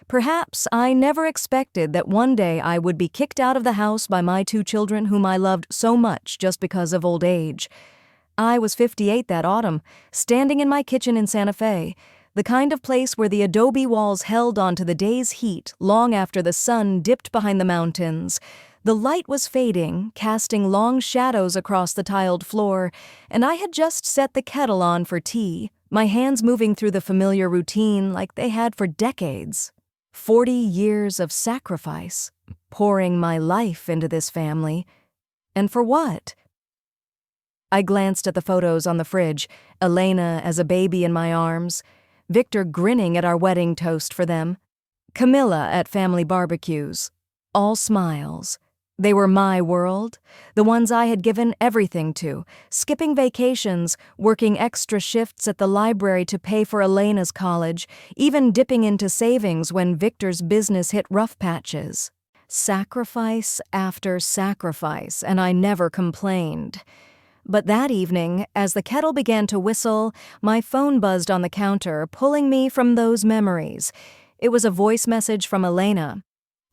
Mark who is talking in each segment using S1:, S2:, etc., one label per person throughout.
S1: Perhaps I never expected that one day I would be kicked out of the house by my 2 children whom I loved so much just because of old age. I was 58 that autumn, standing in my kitchen in Santa Fe, the kind of place where the adobe walls held onto the day's heat long after the sun dipped behind the mountains. The light was fading, casting long shadows across the tiled floor, and I had just set the kettle on for tea, my hands moving through the familiar routine like they had for decades. 40 years of sacrifice, pouring my life into this family. And for what? I glanced at the photos on the fridge, Elena as a baby in my arms, Victor grinning at our wedding toast for them, Camila at family barbecues. All smiles. They were my world, the ones I had given everything to, skipping vacations, working extra shifts at the library to pay for Elena's college, even dipping into savings when Victor's business hit rough patches. Sacrifice after sacrifice, and I never complained. But that evening, as the kettle began to whistle, my phone buzzed on the counter, pulling me from those memories. It was a voice message from Elena.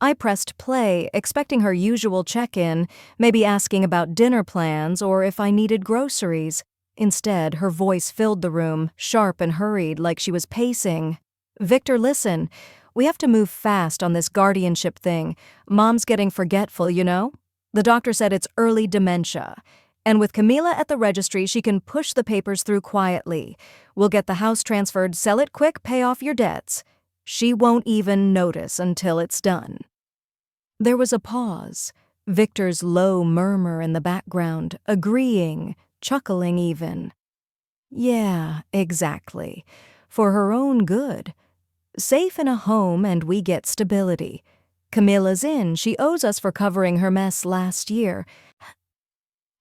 S1: I pressed play, expecting her usual check-in, maybe asking about dinner plans or if I needed groceries. Instead, her voice filled the room, sharp and hurried, like she was pacing. "Victor, listen. We have to move fast on this guardianship thing. Mom's getting forgetful, you know? The doctor said it's early dementia. And with Camila at the registry, she can push the papers through quietly. We'll get the house transferred, sell it quick, pay off your debts. She won't even notice until it's done." There was a pause, Victor's low murmur in the background, agreeing, chuckling even. Yeah, exactly. For her own good. Safe in a home and we get stability. Camila's in, she owes us for covering her mess last year.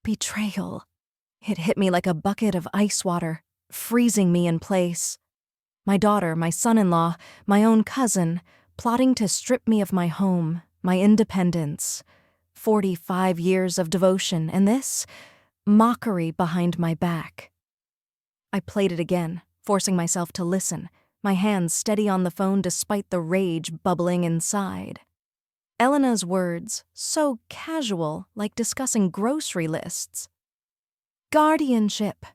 S1: Betrayal. It hit me like a bucket of ice water, freezing me in place. My daughter, my son-in-law, my own cousin, plotting to strip me of my home, my independence. 45 years of devotion, and this? Mockery behind my back. I played it again, forcing myself to listen, my hands steady on the phone despite the rage bubbling inside. Elena's words, so casual, like discussing grocery lists. "Guardianship,"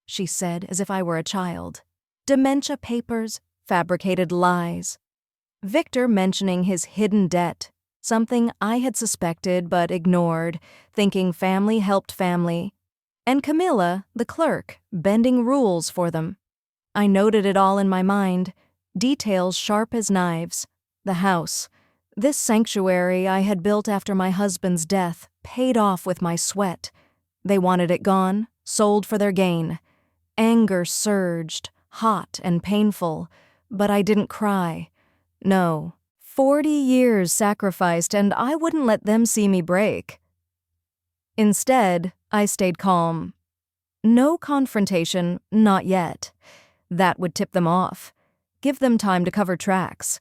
S1: she said as if I were a child. "Dementia papers, fabricated lies." Victor mentioning his hidden debt, something I had suspected but ignored, thinking family helped family. And Camila, the clerk, bending rules for them. I noted it all in my mind, details sharp as knives. The house, this sanctuary I had built after my husband's death, paid off with my sweat. They wanted it gone, sold for their gain. Anger surged, hot and painful, but I didn't cry. No, 40 years sacrificed, and I wouldn't let them see me break. Instead, I stayed calm. No confrontation, not yet. That would tip them off, give them time to cover tracks.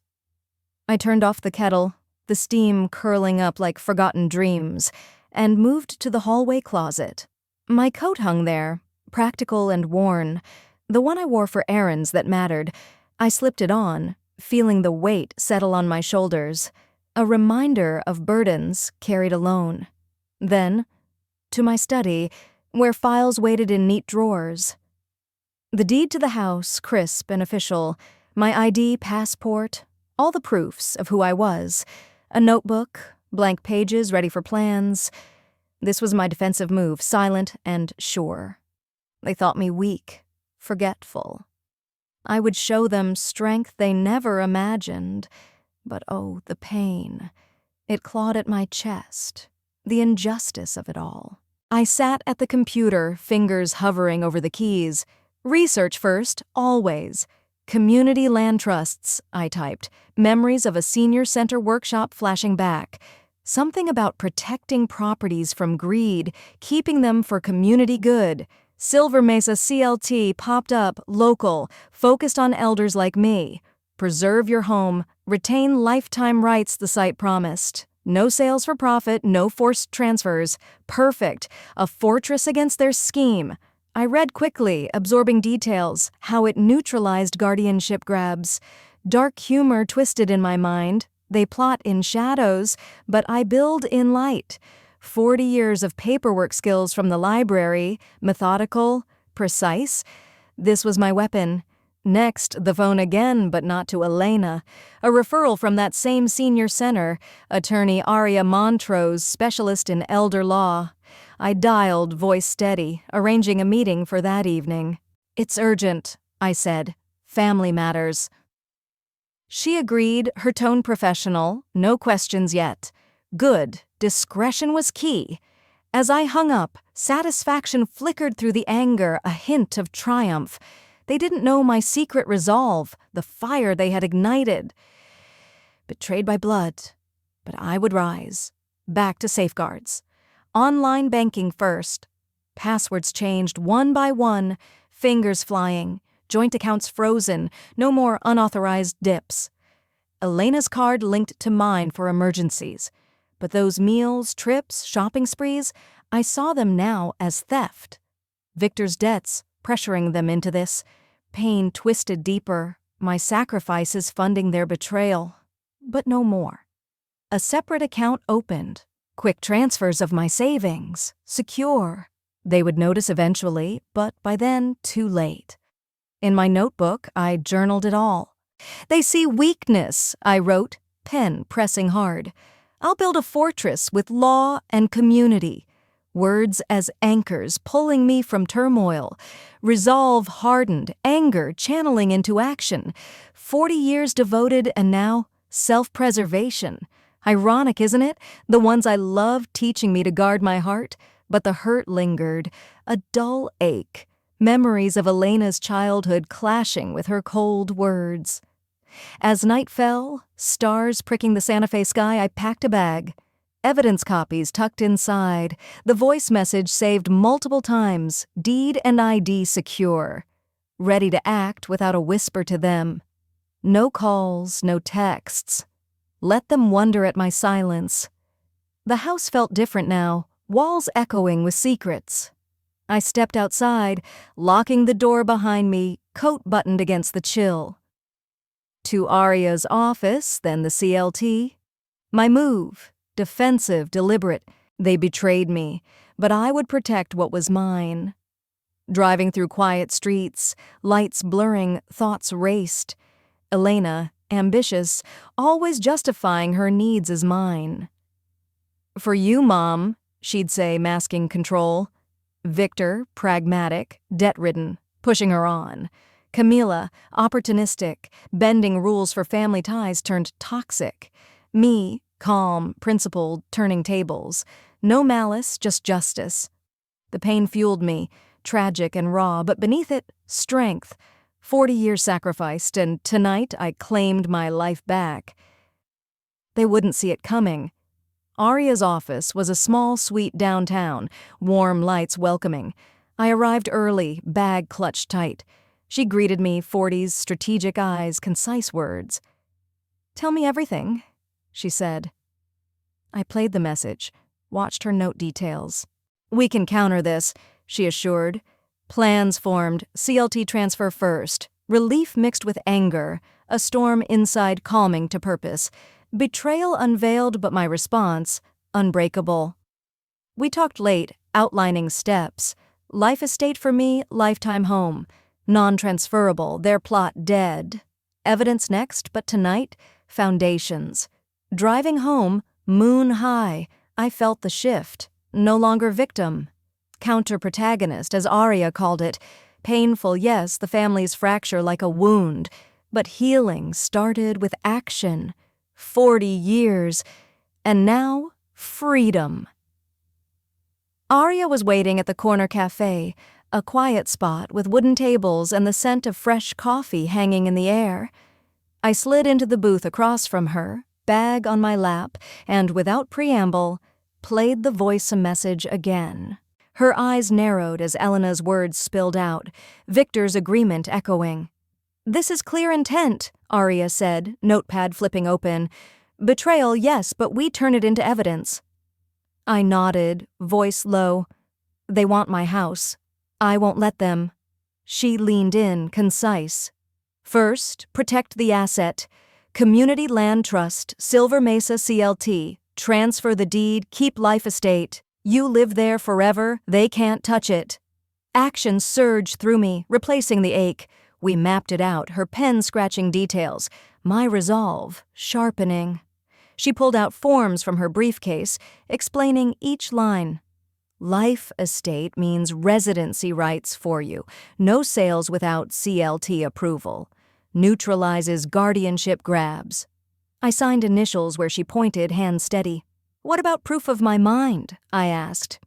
S1: I turned off the kettle, the steam curling up like forgotten dreams, and moved to the hallway closet. My coat hung there, practical and worn, the one I wore for errands that mattered. I slipped it on, feeling the weight settle on my shoulders, a reminder of burdens carried alone. Then, to my study, where files waited in neat drawers. The deed to the house, crisp and official, my ID, passport, all the proofs of who I was, a notebook, blank pages ready for plans. This was my defensive move, silent and sure. They thought me weak, forgetful. I would show them strength they never imagined, but oh, the pain. It clawed at my chest, the injustice of it all. I sat at the computer, fingers hovering over the keys. Research first, always. Community land trusts, I typed. Memories of a senior center workshop flashing back. Something about protecting properties from greed, keeping them for community good. Silver Mesa CLT popped up, local, focused on elders like me. Preserve your home, retain lifetime rights, the site promised. No sales for profit, no forced transfers. Perfect. A fortress against their scheme. I read quickly, absorbing details, how it neutralized guardianship grabs. Dark humor twisted in my mind. They plot in shadows, but I build in light. 40 years of paperwork skills from the library, methodical, precise. This was my weapon. Next, the phone again, but not to Elena. A referral from that same senior center, attorney Aria Montrose, specialist in elder law. I dialed, voice steady, arranging a meeting for that evening. "It's urgent," I said. "Family matters." She agreed, her tone professional, no questions yet. Good, discretion was key. As I hung up, satisfaction flickered through the anger, a hint of triumph. They didn't know my secret resolve, the fire they had ignited. Betrayed by blood, but I would rise. Back to safeguards. Online banking first. Passwords changed one by one, fingers flying, joint accounts frozen, no more unauthorized dips. Elena's card linked to mine for emergencies. But those meals, trips, shopping sprees, I saw them now as theft. Victor's debts, pressuring them into this. Pain twisted deeper, my sacrifices funding their betrayal. But no more. A separate account opened. Quick transfers of my savings, secure. They would notice eventually, but by then, too late. In my notebook, I journaled it all. "They see weakness," I wrote, pen pressing hard. "I'll build a fortress with law and community. Words as anchors pulling me from turmoil. Resolve hardened, anger channeling into action. 40 years devoted and now self-preservation. Ironic, isn't it? The ones I loved teaching me to guard my heart, but the hurt lingered, a dull ache. Memories of Elena's childhood clashing with her cold words. As night fell, stars pricking the Santa Fe sky, I packed a bag. Evidence copies tucked inside, the voice message saved multiple times, deed and ID secure. Ready to act without a whisper to them. No calls, no texts. Let them wonder at my silence. The house felt different now, walls echoing with secrets. I stepped outside, locking the door behind me, coat buttoned against the chill. To Aria's office, then the CLT. My move. Defensive, deliberate. They betrayed me, but I would protect what was mine. Driving through quiet streets, lights blurring, thoughts raced. Elena, ambitious, always justifying her needs as mine. "For you, Mom," she'd say, masking control. Victor, pragmatic, debt-ridden, pushing her on. Camila, opportunistic, bending rules for family ties turned toxic. Me, calm, principled, turning tables. No malice, just justice. The pain fueled me, tragic and raw, but beneath it, strength. 40 years sacrificed, and tonight I claimed my life back. They wouldn't see it coming. Aria's office was a small suite downtown, warm lights welcoming. I arrived early, bag clutched tight. She greeted me, 40s, strategic eyes, concise words. "Tell me everything," she said. I played the message, watched her note details. "We can counter this," she assured. Plans formed, CLT transfer first. Relief mixed with anger, a storm inside calming to purpose. Betrayal unveiled, but my response, unbreakable. We talked late, outlining steps. Life estate for me, lifetime home. Non-transferable, their plot dead. Evidence next, but tonight, foundations. Driving home, moon high, I felt the shift. No longer victim. Counter-protagonist, as Aria called it. Painful, yes, the family's fracture like a wound. But healing started with action. 40 years. And now, freedom. Aria was waiting at the corner cafe, a quiet spot with wooden tables and the scent of fresh coffee hanging in the air. I slid into the booth across from her, bag on my lap, and without preamble, played the voice message again. Her eyes narrowed as Elena's words spilled out, Victor's agreement echoing. "This is clear intent," Aria said, notepad flipping open. "Betrayal, yes, but we turn it into evidence." I nodded, voice low. "They want my house. I won't let them." She leaned in, concise. First, protect the asset. Community Land Trust, Silver Mesa CLT. Transfer the deed, keep life estate. You live there forever, they can't touch it. Action surged through me, replacing the ache. We mapped it out, her pen scratching details, my resolve sharpening. She pulled out forms from her briefcase, explaining each line. Life estate means residency rights for you. No sales without CLT approval. Neutralizes guardianship grabs. I signed initials where she pointed, hand steady. What about proof of my mind? I asked.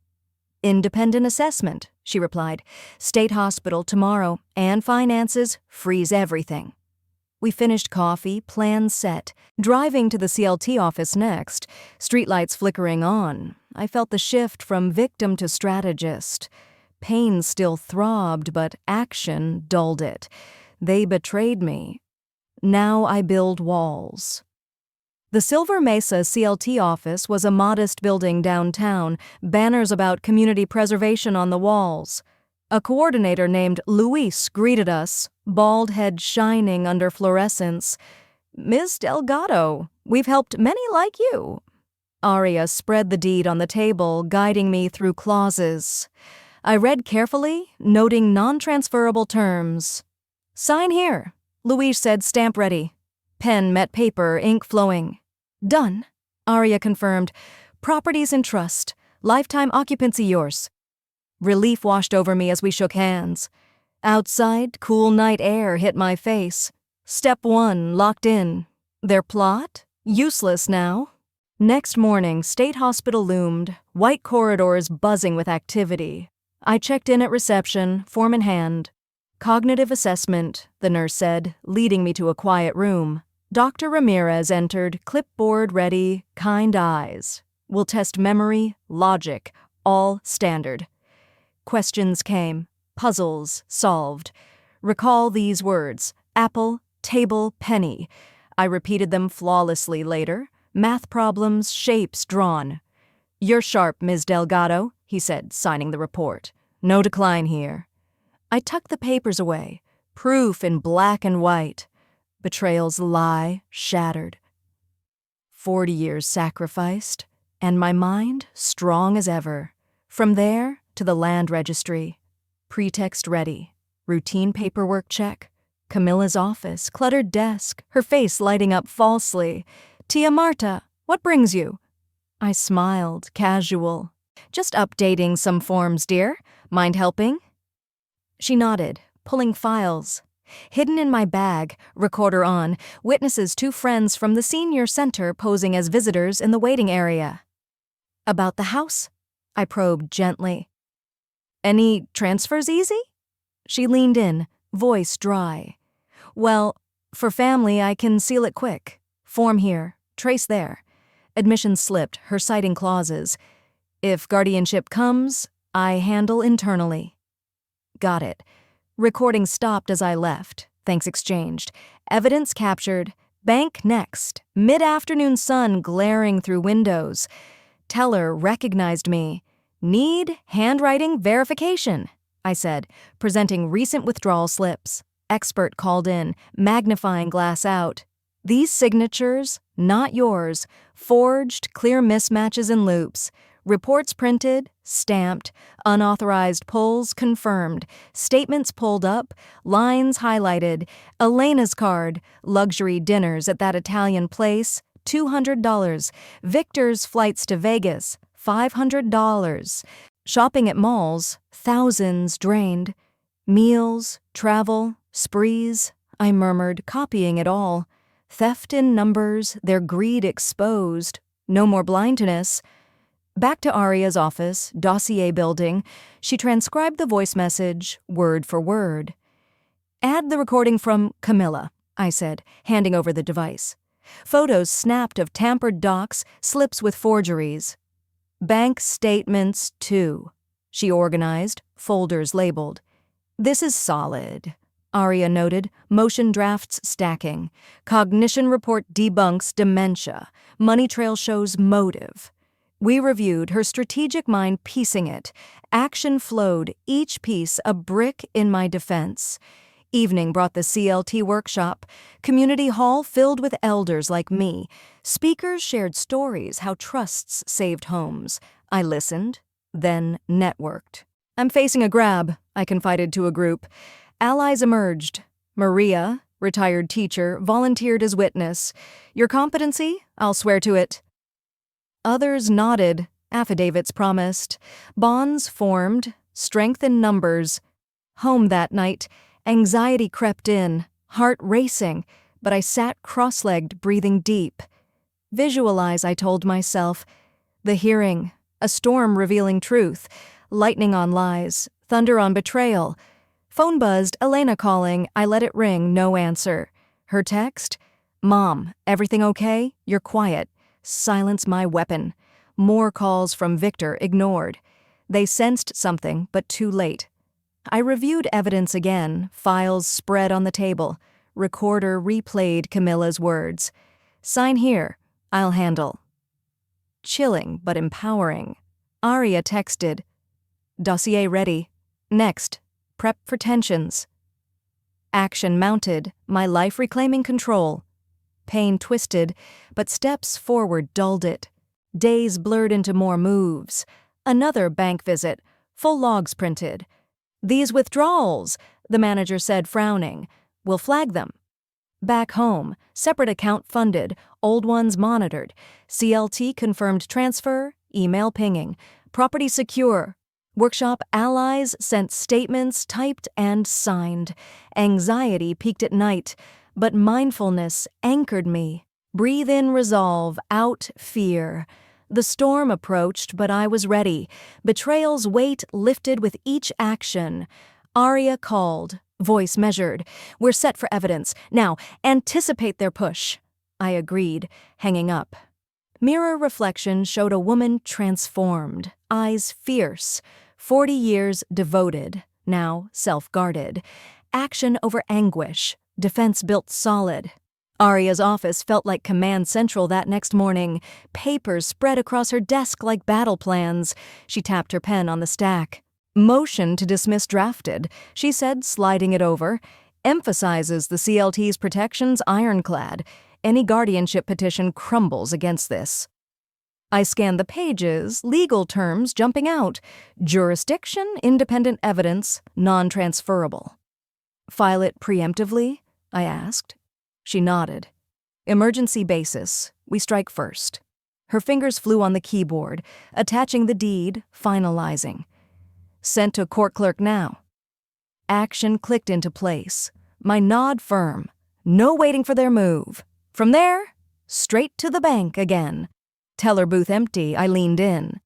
S1: Independent assessment, she replied. State hospital tomorrow, and finances, freeze everything. We finished coffee, plans set. Driving to the CLT office next, streetlights flickering on, I felt the shift from victim to strategist. Pain still throbbed, but action dulled it. They betrayed me. Now I build walls. The Silver Mesa CLT office was a modest building downtown, banners about community preservation on the walls. A coordinator named Luis greeted us, bald head shining under fluorescence. Ms. Delgado, we've helped many like you. Aria spread the deed on the table, guiding me through clauses. I read carefully, noting non-transferable terms. Sign here, Luis said, stamp ready. Pen met paper, ink flowing. Done, Aria confirmed. Properties in trust. Lifetime occupancy yours. Relief washed over me as we shook hands. Outside, cool night air hit my face. Step 1, locked in. Their plot? Useless now. Next morning, State Hospital loomed, white corridors buzzing with activity. I checked in at reception, form in hand. Cognitive assessment, the nurse said, leading me to a quiet room. Dr. Ramirez entered, clipboard ready, kind eyes. We'll test memory, logic, all standard. Questions came, puzzles solved. Recall these words: apple, table, penny. I repeated them flawlessly later. Math problems, shapes drawn. You're sharp, Ms. Delgado, he said, signing the report. No decline here. I tucked the papers away, proof in black and white. Betrayal's lie shattered. 40 years sacrificed, and my mind strong as ever. From there to the land registry. Pretext ready. Routine paperwork check. Camila's office, cluttered desk, her face lighting up falsely. Tia Marta, what brings you? I smiled, casual. Just updating some forms, dear. Mind helping? She nodded, pulling files. Hidden in my bag, recorder on, witnesses 2 friends from the senior center posing as visitors in the waiting area. About the house? I probed gently. Any transfers easy? She leaned in, voice dry. Well, for family, I can seal it quick. Form here, trace there. Admission slipped, her citing clauses. If guardianship comes, I handle internally. Got it. Recording stopped as I left. Thanks exchanged. Evidence captured. Bank next. Mid-afternoon sun glaring through windows. Teller recognized me. Need handwriting verification, I said, presenting recent withdrawal slips. Expert called in, magnifying glass out. These signatures, not yours. Forged, clear mismatches and loops. Reports printed, stamped, unauthorized pulls confirmed, statements pulled up, lines highlighted, Elena's card, luxury dinners at that Italian place, $200, Victor's flights to Vegas, $500, shopping at malls, thousands drained, meals, travel, sprees, I murmured, copying it all, theft in numbers, their greed exposed, no more blindness. Back to Aria's office, dossier building, she transcribed the voice message, word for word. Add the recording from Camila, I said, handing over the device. Photos snapped of tampered docs, slips with forgeries. Bank statements, too. She organized, folders labeled. This is solid, Aria noted, motion drafts stacking. Cognition report debunks dementia. Money trail shows motive. We reviewed, her strategic mind piecing it. Action flowed, each piece a brick in my defense. Evening brought the CLT workshop, community hall filled with elders like me. Speakers shared stories how trusts saved homes. I listened, then networked. I'm facing a grab, I confided to a group. Allies emerged. Maria, retired teacher, volunteered as witness. Your competency? I'll swear to it. Others nodded. Affidavits promised. Bonds formed. Strength in numbers. Home that night. Anxiety crept in. Heart racing. But I sat cross-legged, breathing deep. Visualize, I told myself. The hearing. A storm revealing truth. Lightning on lies. Thunder on betrayal. Phone buzzed, Elena calling. I let it ring, no answer. Her text? Mom, everything okay? You're quiet. Silence my weapon. More calls from Victor, ignored. They sensed something, but too late. I reviewed evidence again, files spread on the table. Recorder replayed Camila's words. Sign here. I'll handle. Chilling, but empowering. Aria texted. Dossier ready. Next. Prep for tensions. Action mounted, my life reclaiming control. Pain twisted, but steps forward dulled it. Days blurred into more moves. Another bank visit, full logs printed. These withdrawals, the manager said, frowning. We'll flag them. Back home, separate account funded, old ones monitored. CLT confirmed transfer, email pinging. Property secure. Workshop allies sent statements typed and signed. Anxiety peaked at night, but mindfulness anchored me. Breathe in resolve, out fear. The storm approached, but I was ready. Betrayal's weight lifted with each action. Aria called, voice measured. We're set for evidence. Now, anticipate their push. I agreed, hanging up. Mirror reflection showed a woman transformed, eyes fierce. 40 years devoted, now self-guarded. Action over anguish, defense built solid. Aria's office felt like command central that next morning. Papers spread across her desk like battle plans. She tapped her pen on the stack. Motion to dismiss drafted, she said, sliding it over. Emphasizes the CLT's protections ironclad. Any guardianship petition crumbles against this. I scanned the pages, legal terms jumping out. Jurisdiction, independent evidence, non-transferable. File it preemptively? I asked. She nodded. Emergency basis. We strike first. Her fingers flew on the keyboard, attaching the deed, finalizing. Sent to court clerk now. Action clicked into place. My nod firm. No waiting for their move. From there, straight to the bank again. Teller booth empty, I leaned in.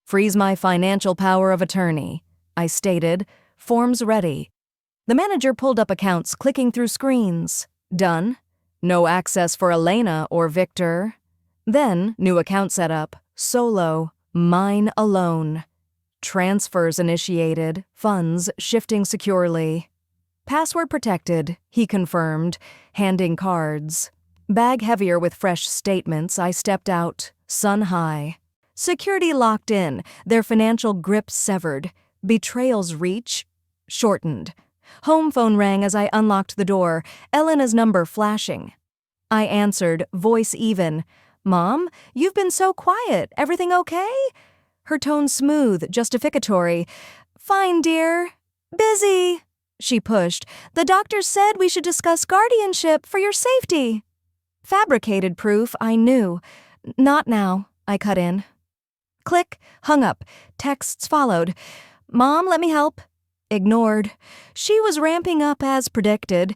S1: Freeze my financial power of attorney, I stated. Forms ready. The manager pulled up accounts, clicking through screens. Done. No access for Elena or Victor. Then, new account set up. Solo. Mine alone. Transfers initiated. Funds shifting securely. Password protected, he confirmed, handing cards. Bag heavier with fresh statements, I stepped out. Sun high. Security locked in, their financial grip severed. Betrayal's reach shortened. Home phone rang as I unlocked the door, Elena's number flashing. I answered, voice even. Mom, you've been so quiet. Everything okay? Her tone smooth, justificatory. Fine, dear. Busy. She pushed. The doctor said we should discuss guardianship for your safety. Fabricated proof, I knew. Not now, I cut in. Click, hung up. Texts followed. Mom, let me help. Ignored. She was ramping up as predicted.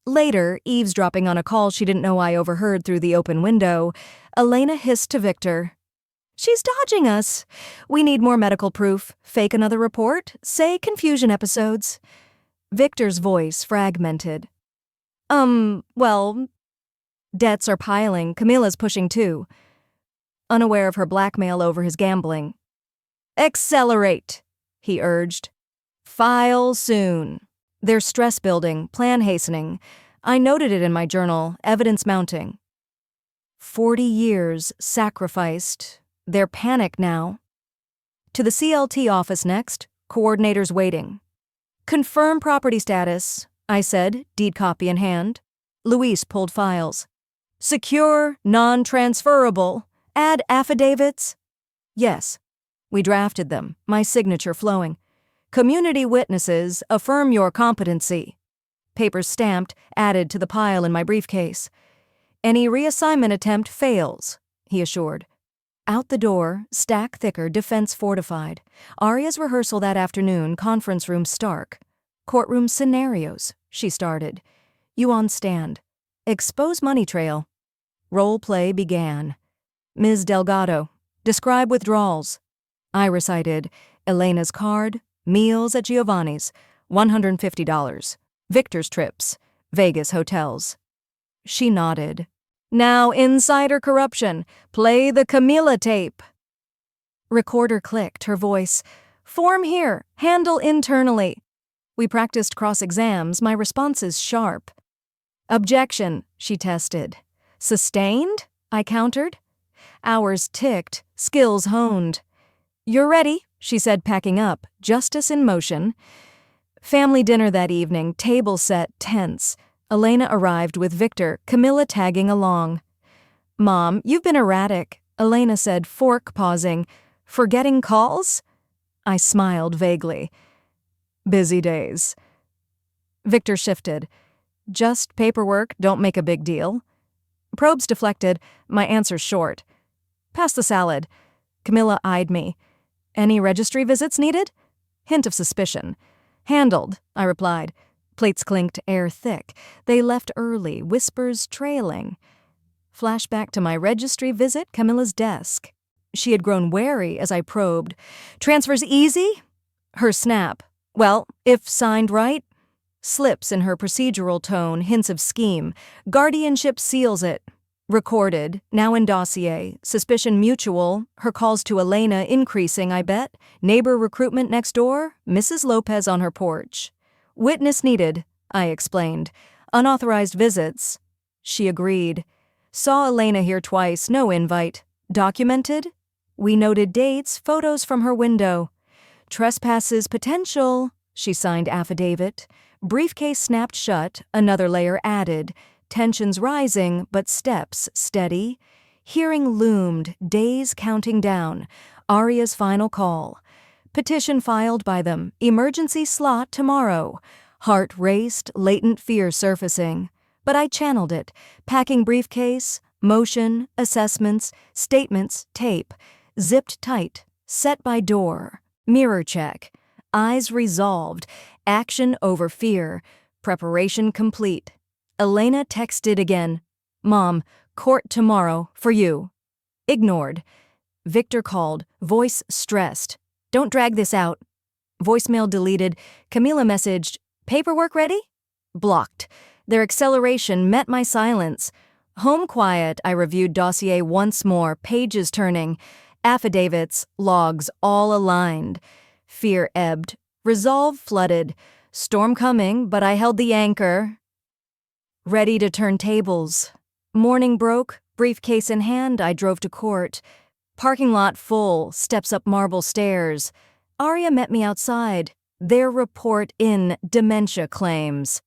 S1: Later, eavesdropping on a call she didn't know I overheard through the open window, Elena hissed to Victor. She's dodging us. We need more medical proof. Fake another report. Say confusion episodes. Victor's voice fragmented. Well... Debts are piling. Camila's pushing too. Unaware of her blackmail over his gambling. Accelerate, he urged. File soon. There's stress building, plan hastening. I noted it in my journal, evidence mounting. 40 years sacrificed. They're panicked now. To the CLT office next, coordinators waiting. Confirm property status. I said, deed copy in hand. Luis pulled files. Secure, non-transferable. Add affidavits. Yes. We drafted them, my signature flowing. Community witnesses affirm your competency. Papers stamped, added to the pile in my briefcase. Any reassignment attempt fails, he assured. Out the door, stack thicker, defense fortified. Aria's rehearsal that afternoon, conference room stark. Courtroom scenarios, she started. You on stand. Expose money trail. Role play began. Ms. Delgado, describe withdrawals. I recited Elena's card, meals at Giovanni's, $150. Victor's trips, Vegas hotels. She nodded. Now insider corruption. Play the Camila tape. Recorder clicked, her voice. Form here. Handle internally. We practiced cross-exams, my responses sharp. Objection, she tested. Sustained? I countered. Hours ticked, skills honed. You're ready, she said, packing up, justice in motion. Family dinner that evening, table set, tense. Elena arrived with Victor, Camila tagging along. Mom, you've been erratic, Elena said, fork pausing. Forgetting calls? I smiled vaguely. Busy days. Victor shifted. Just paperwork, don't make a big deal. Probes deflected, my answer short. Pass the salad. Camila eyed me. Any registry visits needed? Hint of suspicion. Handled, I replied. Plates clinked, air thick. They left early, whispers trailing. Flashback to my registry visit, Camila's desk. She had grown wary as I probed. Transfers easy? Her snap. Well, if signed right. Slips in her procedural tone, hints of scheme. Guardianship seals it. Recorded, now in dossier. Suspicion mutual. Her calls to Elena increasing, I bet. Neighbor recruitment next door. Mrs. Lopez on her porch. Witness needed, I explained. Unauthorized visits. She agreed. Saw Elena here twice, no invite. Documented? We noted dates, photos from her window. Trespasses potential, she signed affidavit. Briefcase snapped shut, another layer added. Tensions rising, but steps steady. Hearing loomed, days counting down. Aria's final call. Petition filed by them. Emergency slot tomorrow. Heart raced, latent fear surfacing. But I channeled it. Packing briefcase, motion, assessments, statements, tape. Zipped tight. Set by door. Mirror check. Eyes resolved. Action over fear. Preparation complete. Elena texted again. Mom, court tomorrow, for you. Ignored. Victor called, voice stressed. Don't drag this out. Voicemail deleted. Camila messaged, paperwork ready? Blocked. Their acceleration met my silence. Home quiet, I reviewed dossier once more, pages turning. Affidavits, logs, all aligned. Fear ebbed. Resolve flooded. Storm coming, but I held the anchor. Ready to turn tables. Morning broke, briefcase in hand, I drove to court. Parking lot full, steps up marble stairs. Aria met me outside. Their report in dementia claims.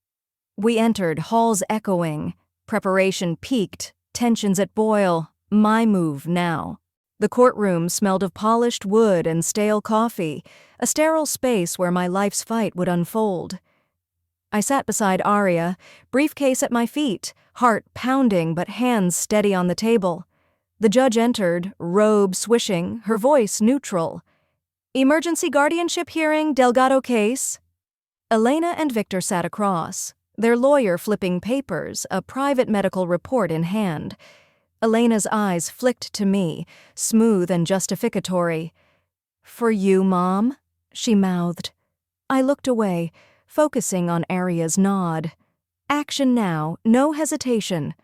S1: We entered, halls echoing. Preparation peaked, tensions at boil. My move now. The courtroom smelled of polished wood and stale coffee, a sterile space where my life's fight would unfold. I sat beside Aria, briefcase at my feet, heart pounding but hands steady on the table. The judge entered, robe swishing, her voice neutral. Emergency guardianship hearing, Delgado case. Elena and Victor sat across, their lawyer flipping papers, a private medical report in hand. Elena's eyes flicked to me, smooth and justificatory. For you, Mom, she mouthed. I looked away, focusing on Aria's nod. Action now, no hesitation.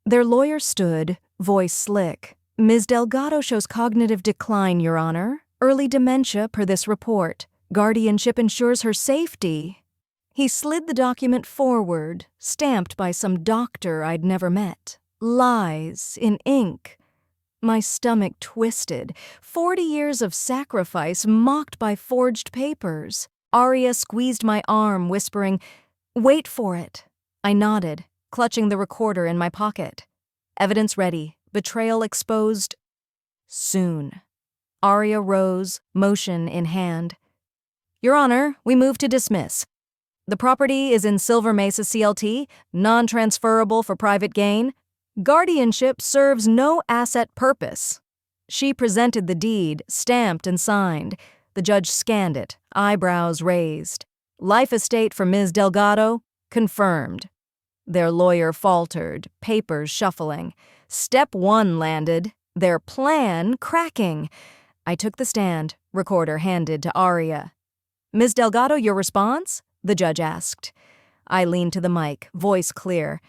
S1: Their lawyer stood, voice slick. Ms. Delgado shows cognitive decline, Your Honor. Early dementia per this report. Guardianship ensures her safety. He slid the document forward, stamped by some doctor I'd never met. Lies in ink. My stomach twisted. 40 years of sacrifice mocked by forged papers. Aria squeezed my arm, whispering, Wait for it. I nodded, clutching the recorder in my pocket. Evidence ready. Betrayal exposed. Soon. Aria rose, motion in hand. Your Honor, we move to dismiss. The property is in Silver Mesa CLT, non-transferable for private gain. Guardianship serves no asset purpose. She presented the deed, stamped and signed. The judge scanned it, eyebrows raised. Life estate for Ms. Delgado, confirmed. Their lawyer faltered, papers shuffling. Step 1 landed, their plan cracking. I took the stand, recorder handed to Aria. Ms. Delgado, your response? The judge asked. I leaned to the mic, voice clear.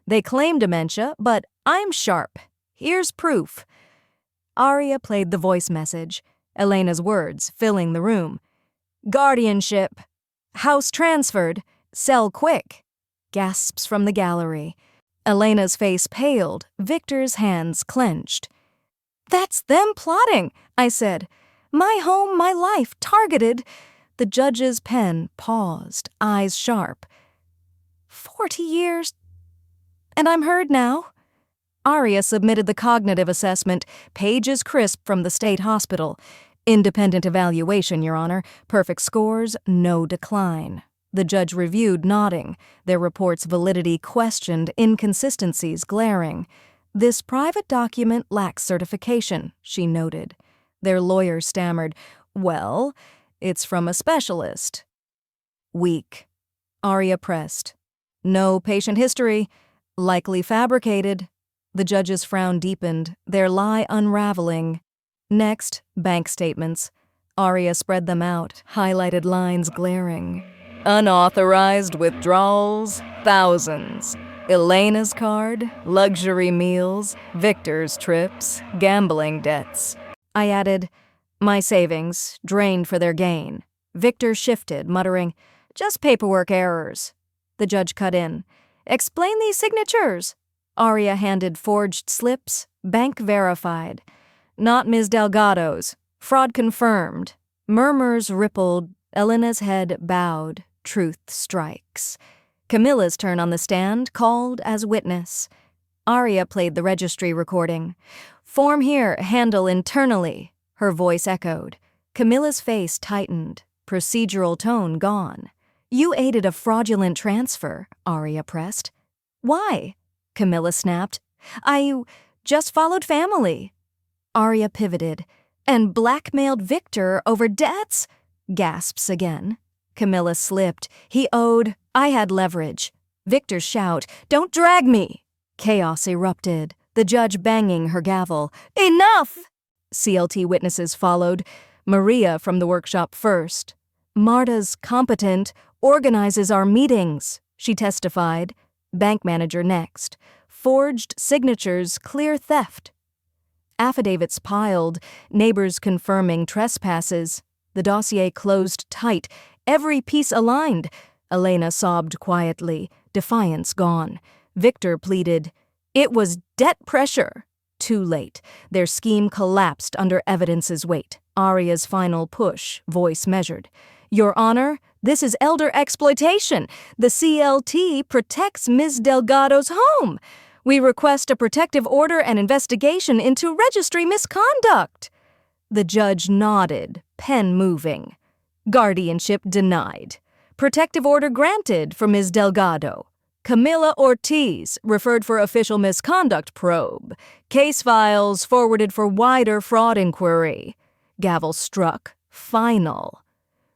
S1: They claim dementia, but I'm sharp. Here's proof. Aria played the voice message, Elena's words filling the room. Guardianship. House transferred. Sell quick. Gasps from the gallery. Elena's face paled, Victor's hands clenched. That's them plotting, I said. My home, my life, targeted. The judge's pen paused, eyes sharp. 40 years. And I'm heard now. Aria submitted the cognitive assessment, pages crisp from the state hospital. Independent evaluation, Your Honor. Perfect scores, no decline. The judge reviewed, nodding. Their report's validity questioned, inconsistencies glaring. This private document lacks certification, she noted. Their lawyer stammered, Well, it's from a specialist. Weak. Aria pressed. No patient history. Likely fabricated. The judge's frown deepened, their lie unraveling. Next, bank statements. Aria spread them out, highlighted lines glaring. Unauthorized withdrawals, thousands. Elena's card, luxury meals, Victor's trips, gambling debts. I added, my savings, drained for their gain. Victor shifted, muttering, just paperwork errors. The judge cut in. Explain these signatures. Aria handed forged slips, bank verified. Not Ms. Delgado's. Fraud confirmed. Murmurs rippled. Elena's head bowed. Truth strikes. Camilla's turn on the stand, called as witness. Aria played the registry recording. Form here, handle internally. Her voice echoed. Camilla's face tightened. Procedural tone gone. You aided a fraudulent transfer, Aria pressed. Why? Camila snapped. I just followed family. Aria pivoted. And blackmailed Victor over debts? Gasps again. Camila slipped. He owed. I had leverage. Victor's shout, Don't drag me! Chaos erupted, the judge banging her gavel. Enough! CLT witnesses followed. Maria from the workshop first. Marta's competent, organizes our meetings, she testified. Bank manager next. Forged signatures, clear theft. Affidavits piled, neighbors confirming trespasses. The dossier closed tight, every piece aligned. Elena sobbed quietly, defiance gone. Victor pleaded, It was debt pressure. Too late. Their scheme collapsed under evidence's weight. Aria's final push, voice measured. Your Honor, this is elder exploitation. The CLT protects Ms. Delgado's home. We request a protective order and investigation into registry misconduct. The judge nodded, pen moving. Guardianship denied. Protective order granted for Ms. Delgado. Camila Ortiz referred for official misconduct probe. Case files forwarded for wider fraud inquiry. Gavel struck. Final.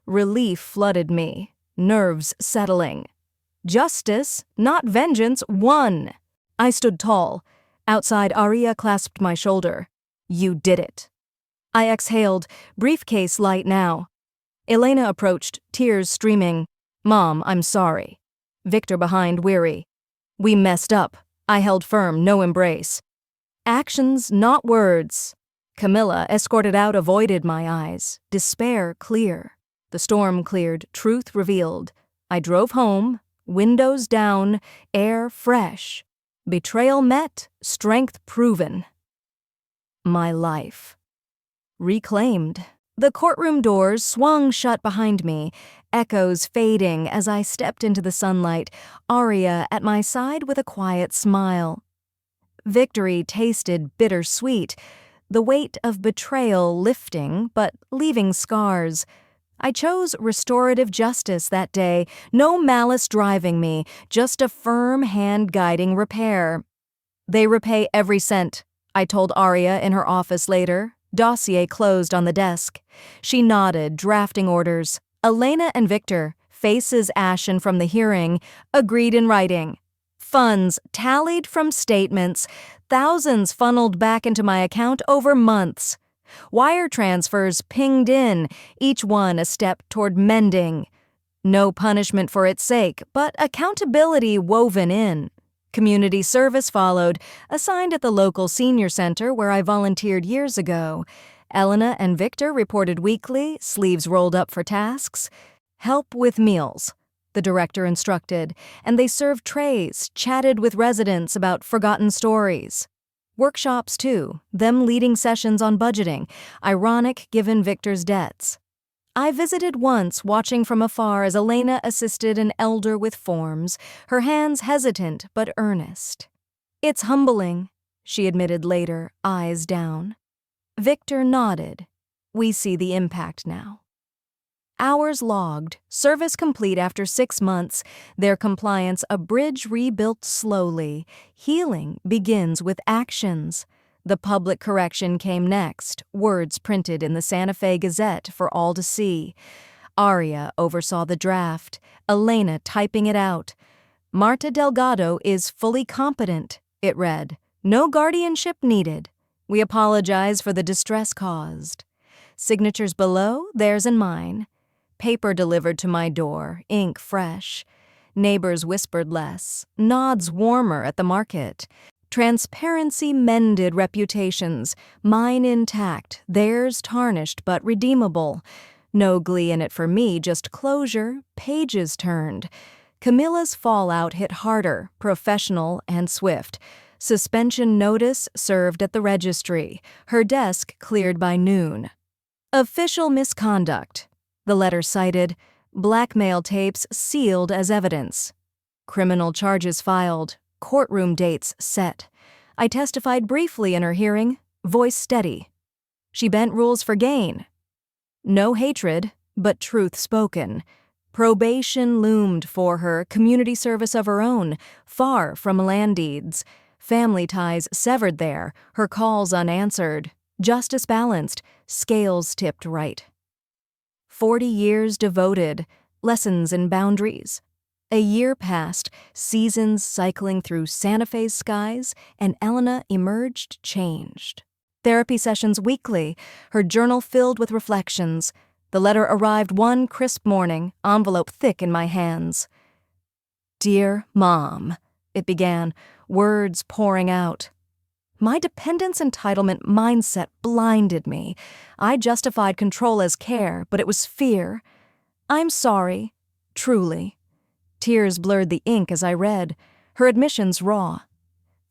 S1: Relief flooded me. Nerves settling. Justice, not vengeance, won. I stood tall. Outside, Aria clasped my shoulder. You did it. I exhaled, briefcase light now. Elena approached, tears streaming. Mom, I'm sorry. Victor behind, weary. We messed up. I held firm, no embrace. Actions, not words. Camila, escorted out, avoided my eyes. Despair clear. The storm cleared, truth revealed. I drove home, windows down, air fresh. Betrayal met, strength proven. My life. Reclaimed. The courtroom doors swung shut behind me, echoes fading as I stepped into the sunlight, Aria at my side with a quiet smile. Victory tasted bittersweet, the weight of betrayal lifting but leaving scars. I chose restorative justice that day, no malice driving me, just a firm hand guiding repair. They repay every cent, I told Aria in her office later, dossier closed on the desk. She nodded, drafting orders. Elena and Victor, faces ashen from the hearing, agreed in writing. Funds tallied from statements, thousands funneled back into my account over months. Wire transfers pinged in, each one a step toward mending. No punishment for its sake, but accountability woven in. Community service followed, assigned at the local senior center where I volunteered years ago. Elena and Victor reported weekly, sleeves rolled up for tasks. Help with meals, the director instructed, and they served trays, chatted with residents about forgotten stories. Workshops, too, them leading sessions on budgeting, ironic given Victor's debts. I visited once, watching from afar as Elena assisted an elder with forms, her hands hesitant but earnest. It's humbling, she admitted later, eyes down. Victor nodded. We see the impact now. Hours logged, service complete after 6 months, their compliance a bridge rebuilt slowly. Healing begins with actions. The public correction came next, words printed in the Santa Fe Gazette for all to see. Aria oversaw the draft, Elena typing it out. Marta Delgado is fully competent, it read. No guardianship needed. We apologize for the distress caused. Signatures below, theirs and mine. Paper delivered to my door, ink fresh. Neighbors whispered less, nods warmer at the market. Transparency mended reputations, mine intact, theirs tarnished but redeemable. No glee in it for me, just closure, pages turned. Camila's fallout hit harder, professional and swift. Suspension notice served at the registry, her desk cleared by noon. Official misconduct. The letter cited, blackmail tapes sealed as evidence. Criminal charges filed, courtroom dates set. I testified briefly in her hearing, voice steady. She bent rules for gain. No hatred, but truth spoken. Probation loomed for her, community service of her own, far from land deeds. Family ties severed there, her calls unanswered. Justice balanced, scales tipped right. 40 years devoted, lessons in boundaries. A year passed, seasons cycling through Santa Fe's skies, and Elena emerged changed. Therapy sessions weekly, her journal filled with reflections. The letter arrived one crisp morning, envelope thick in my hands. Dear Mom, it began, words pouring out. My dependence entitlement mindset blinded me. I justified control as care, but it was fear. I'm sorry, truly. Tears blurred the ink as I read, her admissions raw.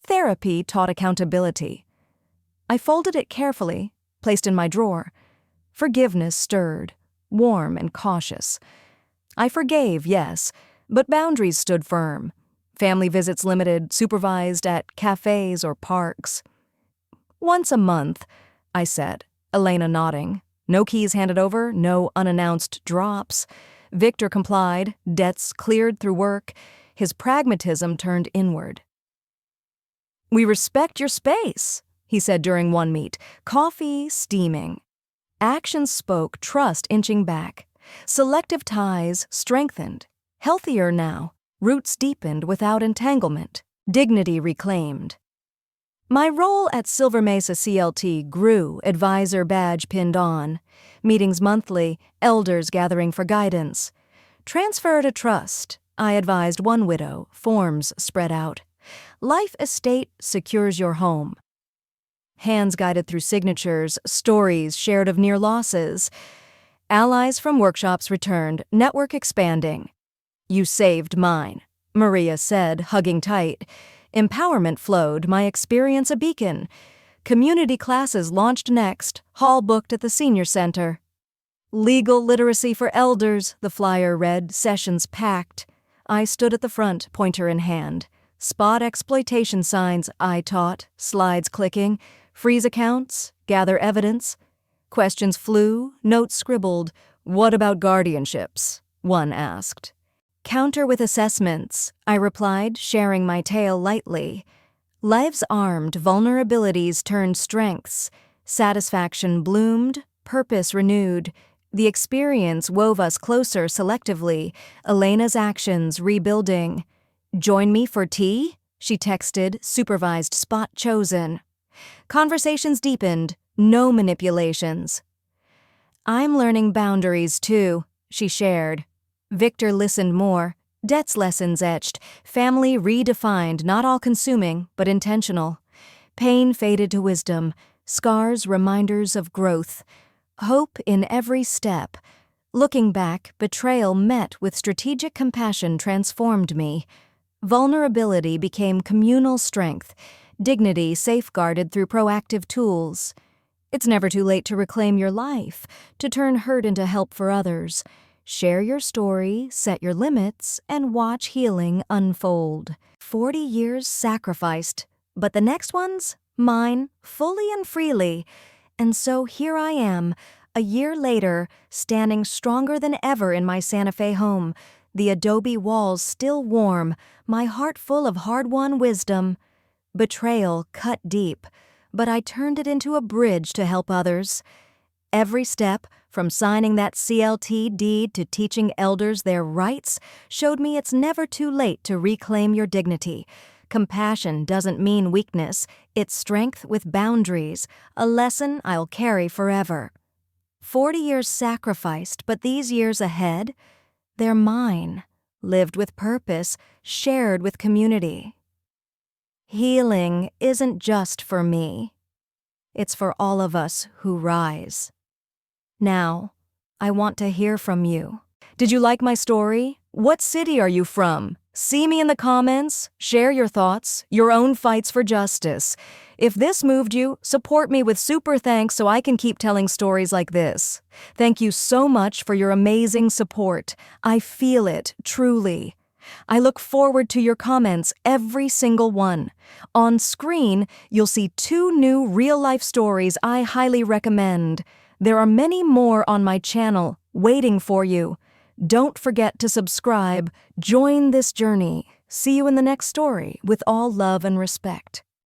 S1: Therapy taught accountability. I folded it carefully, placed in my drawer. Forgiveness stirred, warm and cautious. I forgave, yes, but boundaries stood firm. Family visits limited, supervised at cafes or parks. Once a month, I said, Elena nodding. No keys handed over, no unannounced drops. Victor complied, debts cleared through work. His pragmatism turned inward. We respect your space, he said during one meet, coffee steaming. Actions spoke, trust inching back. Selective ties strengthened, healthier now. Roots deepened without entanglement, dignity reclaimed. My role at Silver Mesa CLT grew, advisor badge pinned on. Meetings monthly, elders gathering for guidance. Transfer to trust, I advised one widow, forms spread out. Life estate secures your home. Hands guided through signatures, stories shared of near losses. Allies from workshops returned, network expanding. You saved mine, Maria said, hugging tight. Empowerment flowed, my experience a beacon. Community classes launched next, hall booked at the senior center. Legal literacy for elders, the flyer read, sessions packed. I stood at the front, pointer in hand. Spot exploitation signs, I taught, slides clicking, freeze accounts, gather evidence. Questions flew, notes scribbled. What about guardianships? One asked. Counter with assessments, I replied, sharing my tale lightly. Lives armed, vulnerabilities turned strengths. Satisfaction bloomed, purpose renewed. The experience wove us closer selectively, Elena's actions rebuilding. Join me for tea? She texted, supervised spot chosen. Conversations deepened, no manipulations. I'm learning boundaries too, she shared. Victor listened more. Debts lessons etched, family redefined, not all-consuming, but intentional. Pain faded to wisdom, scars reminders of growth. Hope in every step. Looking back, betrayal met with strategic compassion transformed me. Vulnerability became communal strength, dignity safeguarded through proactive tools. It's never too late to reclaim your life, to turn hurt into help for others. Share your story, set your limits, and watch healing unfold. 40 years sacrificed, but the next one's mine, fully and freely. And so here I am, a year later, standing stronger than ever in my Santa Fe home, the adobe walls still warm, my heart full of hard-won wisdom. Betrayal cut deep, but I turned it into a bridge to help others. Every step, from signing that CLT deed to teaching elders their rights, showed me it's never too late to reclaim your dignity. Compassion doesn't mean weakness, it's strength with boundaries, a lesson I'll carry forever. 40 years sacrificed, but these years ahead, they're mine, lived with purpose, shared with community. Healing isn't just for me. It's for all of us who rise. Now, I want to hear from you. Did you like my story? What city are you from? See me in the comments, share your thoughts, your own fights for justice. If this moved you, support me with super thanks so I can keep telling stories like this. Thank you so much for your amazing support. I feel it, truly. I look forward to your comments, every single one. On screen, you'll see 2 new real-life stories I highly recommend. There are many more on my channel, waiting for you. Don't forget to subscribe. Join this journey. See you in the next story, with all love and respect.